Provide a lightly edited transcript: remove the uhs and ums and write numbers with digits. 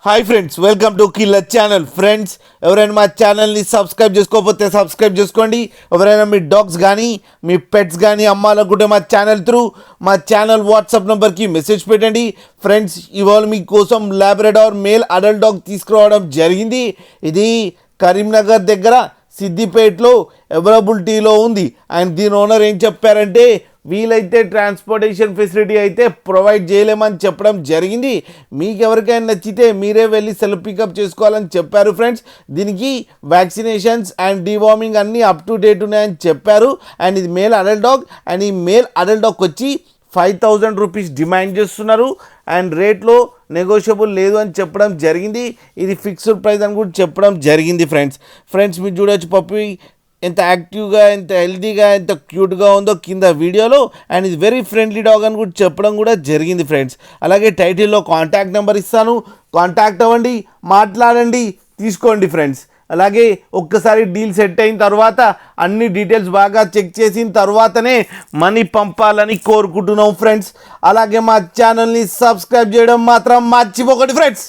Hi friends, welcome to killer channel. Friends, ఎవరైనా మా ఛానల్ని సబ్స్క్రైబ్ చేసుకోకపోతే సబ్స్క్రైబ్ చేసుకోండి. ఎవరైనా మీ డాగ్స్ కానీ మీ పెట్స్ కానీ అమ్మాలనుకుంటే మా ఛానల్ వాట్సాప్ నెంబర్కి మెసేజ్ పెట్టండి. ఫ్రెండ్స్, ఇవాళ మీకోసం లాబ్రడార్ మేల్ అడల్ట్ డాగ్ తీసుకురావడం జరిగింది. ఇది కరీంనగర్ దగ్గర సిద్దిపేటలో అవైలబిలిటీలో ఉంది. అండ్ దీని ఓనర్ ఏం చెప్పారంటే, వీలైతే ట్రాన్స్పోర్టేషన్ ఫెసిలిటీ అయితే ప్రొవైడ్ చేయలేమని చెప్పడం జరిగింది. మీకు ఎవరికైనా నచ్చితే మీరే వెళ్ళి సెల్ఫ్ పికప్ చేసుకోవాలని చెప్పారు. ఫ్రెండ్స్, దీనికి వ్యాక్సినేషన్స్ అండ్ డివార్మింగ్ అన్నీ అప్ టు డేట్ ఉన్నాయని చెప్పారు. అండ్ ఇది మేల్ అడల్ట్ డాగ్. అండ్ ఈ మేల్ అడల్ట్ డాగ్ వచ్చి 5,000 రూపీస్ డిమాండ్ చేస్తున్నారు. అండ్ రేట్లో నెగోషియబుల్ లేదు అని చెప్పడం జరిగింది. ఇది ఫిక్స్డ్ ప్రైస్ అని కూడా చెప్పడం జరిగింది. ఫ్రెండ్స్ మీరు చూడవచ్చు పప్పి ఎంత యాక్టివ్గా, ఎంత హెల్తీగా, ఎంత క్యూట్గా ఉందో కింద వీడియోలో. అండ్ ఇది వెరీ ఫ్రెండ్లీ డాగ్ అని కూడా చెప్పడం కూడా జరిగింది. ఫ్రెండ్స్, అలాగే టైటిల్లో కాంటాక్ట్ నెంబర్ ఇస్తాను, కాంటాక్ట్ అవ్వండి, మాట్లాడండి, తీసుకోండి. ఫ్రెండ్స్, అలాగే ఒక్కసారి డీల్ సెట్ అయిన తర్వాత అన్ని డీటెయిల్స్ బాగా చెక్ చేసిన తర్వాతనే మనీ పంపాలని కోరుకుంటున్నాం. ఫ్రెండ్స్, అలాగే మా ఛానల్ని సబ్స్క్రైబ్ చేయడం మాత్రం మర్చిపోకండి. ఫ్రెండ్స్.